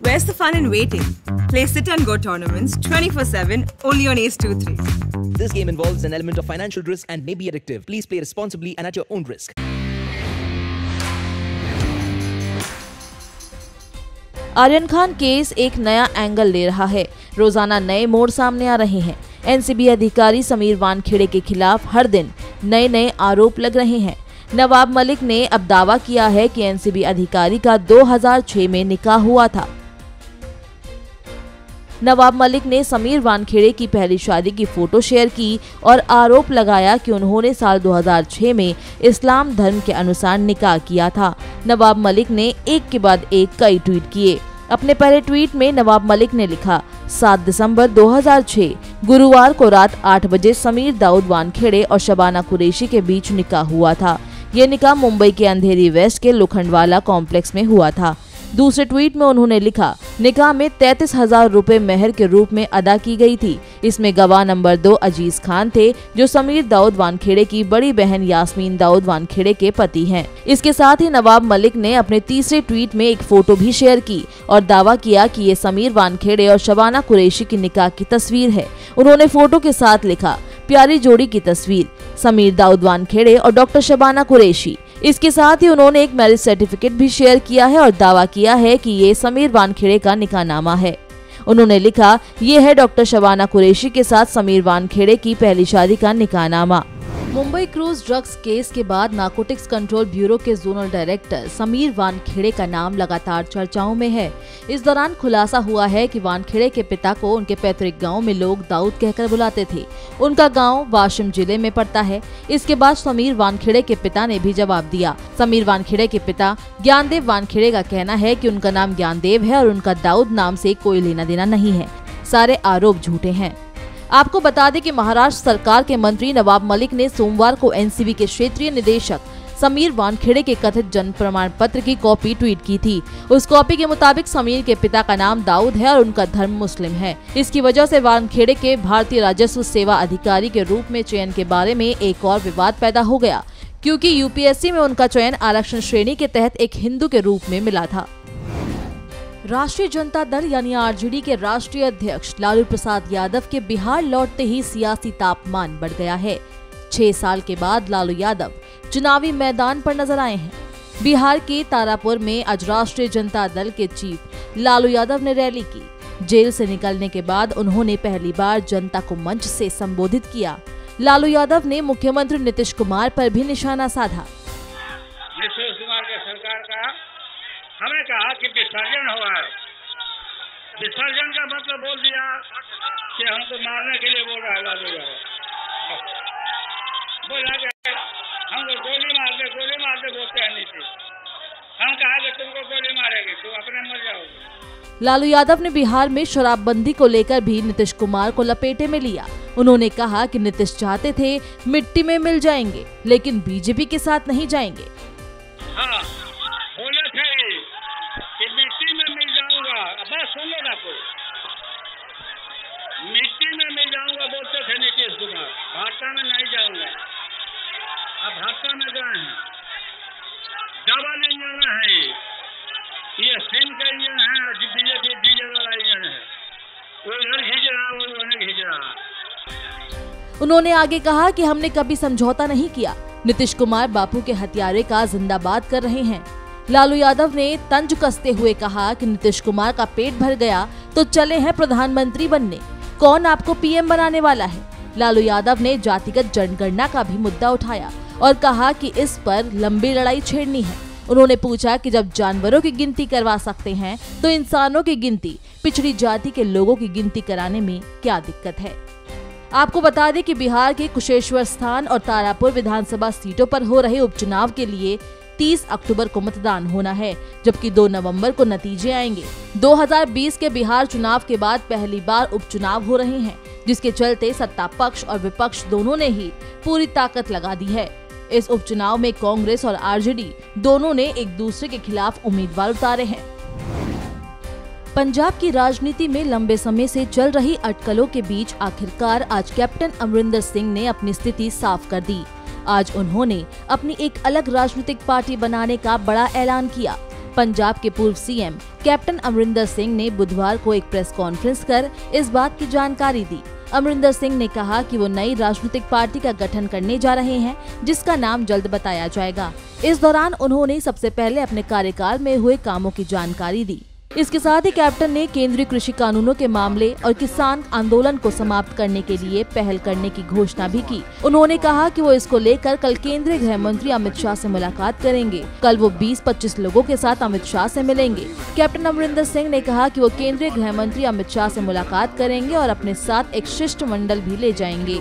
Where's the fun in waiting? Play Sit and Go tournaments 24/7 only on Ace 2-3. This game involves an element of financial risk and may be addictive. Please play responsibly and at your own risk. Aryan Khan case एक नया angle ले रहा है। रोजाना नए मोड़ सामने आ रहे हैं। एनसीबी अधिकारी समीर वानखेड़े के खिलाफ हर दिन नए आरोप लग रहे हैं। नवाब मलिक ने अब दावा किया है कि एनसीबी अधिकारी का 2006 में निकाह हुआ था। नवाब मलिक ने समीर वानखेड़े की पहली शादी की फोटो शेयर की और आरोप लगाया कि उन्होंने साल 2006 में इस्लाम धर्म के अनुसार निकाह किया था। नवाब मलिक ने एक के बाद एक कई ट्वीट किए। अपने पहले ट्वीट में नवाब मलिक ने लिखा, 7 दिसंबर 2006 गुरुवार को रात 8 बजे समीर दाऊद वानखेड़े और शबाना कुरैशी के बीच निकाह हुआ था। ये निकाह मुंबई के अंधेरी वेस्ट के लोखंडवाला कॉम्प्लेक्स में हुआ था। दूसरे ट्वीट में उन्होंने लिखा, निकाह में 33,000 रुपए मेहर के रूप में अदा की गई थी। इसमें गवाह नंबर 2 अजीज खान थे, जो समीर दाऊद वानखेड़े की बड़ी बहन यास्मीन दाऊद वानखेड़े के पति हैं। इसके साथ ही नवाब मलिक ने अपने तीसरे ट्वीट में एक फोटो भी शेयर की और दावा किया कि ये समीर वानखेड़े और शबाना कुरैशी की निकाह की तस्वीर है। उन्होंने फोटो के साथ लिखा, प्यारी जोड़ी की तस्वीर, समीर दाऊद वानखेड़े और डॉक्टर शबाना कुरैशी। इसके साथ ही उन्होंने एक मैरिज सर्टिफिकेट भी शेयर किया है और दावा किया है कि ये समीर वानखेड़े का निकाहनामा है। उन्होंने लिखा, ये है डॉक्टर शबाना कुरैशी के साथ समीर वानखेड़े की पहली शादी का निकाहनामा। मुंबई क्रूज ड्रग्स केस के बाद नारकोटिक्स कंट्रोल ब्यूरो के जोनल डायरेक्टर समीर वानखेड़े का नाम लगातार चर्चाओं में है। इस दौरान खुलासा हुआ है कि वानखेड़े के पिता को उनके पैतृक गांव में लोग दाऊद कहकर बुलाते थे। उनका गांव वाशिम जिले में पड़ता है। इसके बाद समीर वानखेड़े के पिता ने भी जवाब दिया। समीर वानखेड़े के पिता ज्ञानदेव वानखेड़े का कहना है कि उनका नाम ज्ञानदेव है और उनका दाऊद नाम से कोई लेना देना नहीं है। सारे आरोप झूठे हैं। आपको बता दें कि महाराष्ट्र सरकार के मंत्री नवाब मलिक ने सोमवार को एनसीबी के क्षेत्रीय निदेशक समीर वानखेड़े के कथित जन्म प्रमाण पत्र की कॉपी ट्वीट की थी। उस कॉपी के मुताबिक समीर के पिता का नाम दाऊद है और उनका धर्म मुस्लिम है। इसकी वजह से वानखेड़े के भारतीय राजस्व सेवा अधिकारी के रूप में चयन के बारे में एक और विवाद पैदा हो गया, क्योंकि यूपीएससी में उनका चयन आरक्षण श्रेणी के तहत एक हिंदू के रूप में मिला था। राष्ट्रीय जनता दल यानी आरजेडी के राष्ट्रीय अध्यक्ष लालू प्रसाद यादव के बिहार लौटते ही सियासी तापमान बढ़ गया है। 6 साल के बाद लालू यादव चुनावी मैदान पर नजर आए हैं। बिहार के तारापुर में आज राष्ट्रीय जनता दल के चीफ लालू यादव ने रैली की। जेल से निकलने के बाद उन्होंने पहली बार जनता को मंच से संबोधित किया। लालू यादव ने मुख्यमंत्री नीतीश कुमार पर भी निशाना साधा। नीतीश कुमार की सरकार का हमें कहा कि विसर्जन हुआ है। विसर्जन का मतलब बोल दिया कि हमको मारने के लिए बोल रहा है लालू यादव। बोला कि हमको गोली मारते बोलते हैं नीतीश। हम कहा कि तुमको गोली मारेंगे, तुम अपने मर जाओगे। लालू यादव ने बिहार में शराबबंदी को लेकर भी नीतीश कुमार को लपेटे में लिया। उन्होंने कहा कि नीतीश चाहते थे मिट्टी में मिल जाएंगे, लेकिन बीजेपी के साथ नहीं जाएंगे। हाँ, बोले थे कि मिट्टी में मिल जाऊंगा। बस सुन लो ना, कोई मिट्टी में मिल जाऊंगा बोलते थे नीतीश कुमार। भाजपा में नहीं जाऊंगा। अब भाजपा में गए हैं। डबल इंजन है ये सिम का इंजन है और बीजेपी डीजल वाला इंजन है। वो इधर खींच रहा, वो उन्हें खींच रहा। उन्होंने आगे कहा कि हमने कभी समझौता नहीं किया। नीतीश कुमार बापू के हत्यारे का जिंदाबाद कर रहे हैं। लालू यादव ने तंज कसते हुए कहा कि नीतीश कुमार का पेट भर गया तो चले हैं प्रधानमंत्री बनने, कौन आपको पीएम बनाने वाला है। लालू यादव ने जातिगत जनगणना का भी मुद्दा उठाया और कहा कि इस पर लंबी लड़ाई छेड़नी है। उन्होंने पूछा कि जब जानवरों की गिनती करवा सकते हैं तो इंसानों की गिनती, पिछड़ी जाति के लोगों की गिनती कराने में क्या दिक्कत है। आपको बता दें कि बिहार के कुशेश्वर स्थान और तारापुर विधानसभा सीटों पर हो रहे उपचुनाव के लिए 30 अक्टूबर को मतदान होना है, जबकि 2 नवंबर को नतीजे आएंगे। 2020 के बिहार चुनाव के बाद पहली बार उपचुनाव हो रहे हैं, जिसके चलते सत्ता पक्ष और विपक्ष दोनों ने ही पूरी ताकत लगा दी है। इस उपचुनाव में कांग्रेस और आरजेडी दोनों ने एक दूसरे के खिलाफ उम्मीदवार उतारे हैं। पंजाब की राजनीति में लंबे समय से चल रही अटकलों के बीच आखिरकार आज कैप्टन अमरिंदर सिंह ने अपनी स्थिति साफ कर दी। आज उन्होंने अपनी एक अलग राजनीतिक पार्टी बनाने का बड़ा ऐलान किया। पंजाब के पूर्व सीएम कैप्टन अमरिंदर सिंह ने बुधवार को एक प्रेस कॉन्फ्रेंस कर इस बात की जानकारी दी। अमरिंदर सिंह ने कहा कि वो नई राजनीतिक पार्टी का गठन करने जा रहे हैं, जिसका नाम जल्द बताया जाएगा। इस दौरान उन्होंने सबसे पहले अपने कार्यकाल में हुए कामों की जानकारी दी। इसके साथ ही कैप्टन ने केंद्रीय कृषि कानूनों के मामले और किसान आंदोलन को समाप्त करने के लिए पहल करने की घोषणा भी की। उन्होंने कहा कि वो इसको लेकर कल केंद्रीय गृह मंत्री अमित शाह से मुलाकात करेंगे। कल वो 20-25 लोगों के साथ अमित शाह से मिलेंगे। कैप्टन अमरिंदर सिंह ने कहा कि वो केंद्रीय गृह मंत्री अमित शाह से मुलाकात करेंगे और अपने साथ एक शिष्टमंडल भी ले जाएंगे।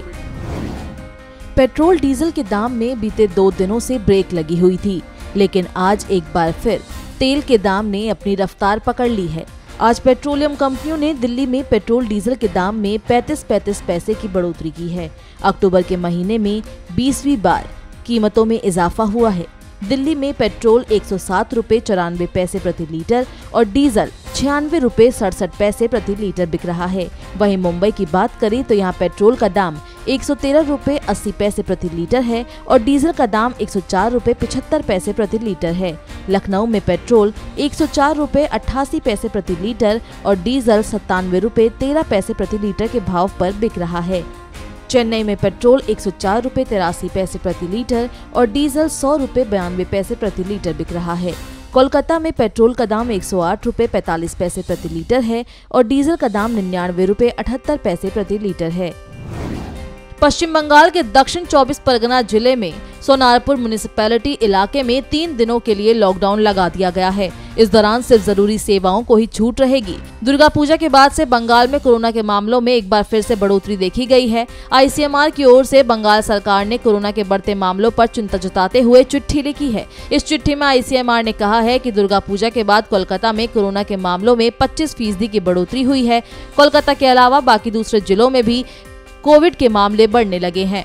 पेट्रोल डीजल के दाम में बीते 2 दिनों से ब्रेक लगी हुई थी, लेकिन आज एक बार फिर तेल के दाम ने अपनी रफ्तार पकड़ ली है। आज पेट्रोलियम कंपनियों ने दिल्ली में पेट्रोल डीजल के दाम में 35 पैसे की बढ़ोतरी की है। अक्टूबर के महीने में 20वीं बार कीमतों में इजाफा हुआ है। दिल्ली में पेट्रोल 107 रुपए 94 पैसे प्रति लीटर और डीजल 96 रुपए 67 पैसे प्रति लीटर बिक रहा है। वहीं मुंबई की बात करें तो यहाँ पेट्रोल का दाम 113 रुपए 80 पैसे प्रति लीटर है और डीजल का दाम 104 रुपए 75 पैसे प्रति लीटर है। लखनऊ में पेट्रोल 104 रुपए 88 पैसे प्रति लीटर और डीजल 97 रुपए 13 पैसे प्रति लीटर के भाव पर बिक रहा है। चेन्नई में पेट्रोल 104 रुपए 83 पैसे प्रति लीटर और डीजल 100 रुपए 92 पैसे प्रति लीटर बिक रहा है। कोलकाता में पेट्रोल का दाम 108 रुपए 45 पैसे प्रति लीटर है और डीजल का दाम 99 रुपए 78 पैसे प्रति लीटर है। पश्चिम बंगाल के दक्षिण 24 परगना जिले में सोनारपुर म्युनिसिपैलिटी इलाके में 3 दिनों के लिए लॉकडाउन लगा दिया गया है। इस दौरान सिर्फ जरूरी सेवाओं को ही छूट रहेगी। दुर्गा पूजा के बाद से बंगाल में कोरोना के मामलों में एक बार फिर से बढ़ोतरी देखी गई है। आईसीएमआर की ओर से बंगाल सरकार ने कोरोना के बढ़ते मामलों पर चिंता जताते हुए चिट्ठी लिखी है। इस चिट्ठी में आईसीएमआर ने कहा है कि दुर्गा पूजा के बाद कोलकाता में कोरोना के मामलों में 25% की बढ़ोतरी हुई है। कोलकाता के अलावा बाकी दूसरे जिलों में भी कोविड के मामले बढ़ने लगे हैं।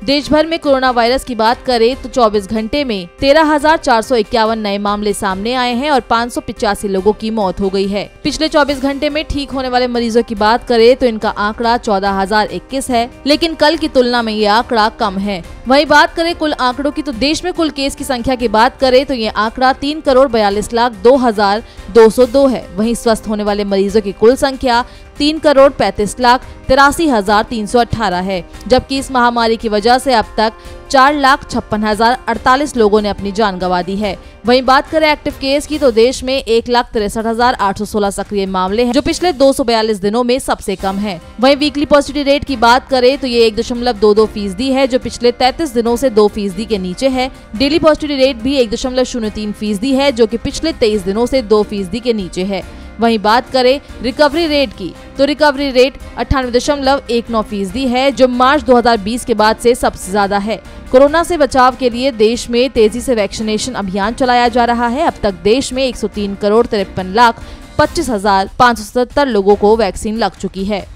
देश भर में कोरोना वायरस की बात करें तो 24 घंटे में 13,451 नए मामले सामने आए हैं और 585 लोगों की मौत हो गई है। पिछले 24 घंटे में ठीक होने वाले मरीजों की बात करें तो इनका आंकड़ा 14,021 है, लेकिन कल की तुलना में ये आंकड़ा कम है। वहीं बात करें कुल आंकड़ों की तो देश में कुल केस की संख्या की बात करें तो ये आंकड़ा 3,42,02,202 है। वहीं स्वस्थ होने वाले मरीजों की कुल संख्या 3,35,83,318 है, जबकि इस महामारी की वजह से अब तक 4,56,048 लोगों ने अपनी जान गंवा दी है। वहीं बात करें एक्टिव केस की तो देश में 1,63,816 सक्रिय मामले हैं, जो पिछले 242 दिनों में सबसे कम है। वहीं वीकली पॉजिटिविटी रेट की बात करें तो ये 1.22% है, जो पिछले 33 दिनों से 2% के नीचे है। डेली पॉजिटिविटी रेट भी 1.03% है, जो कि पिछले 23 दिनों से 2% के नीचे है। वहीं बात करें रिकवरी रेट की तो रिकवरी रेट 98.19% है, जो मार्च 2020 के बाद से सबसे ज्यादा है। कोरोना से बचाव के लिए देश में तेजी से वैक्सीनेशन अभियान चलाया जा रहा है। अब तक देश में 103,53,25,570 लोगों को वैक्सीन लग चुकी है।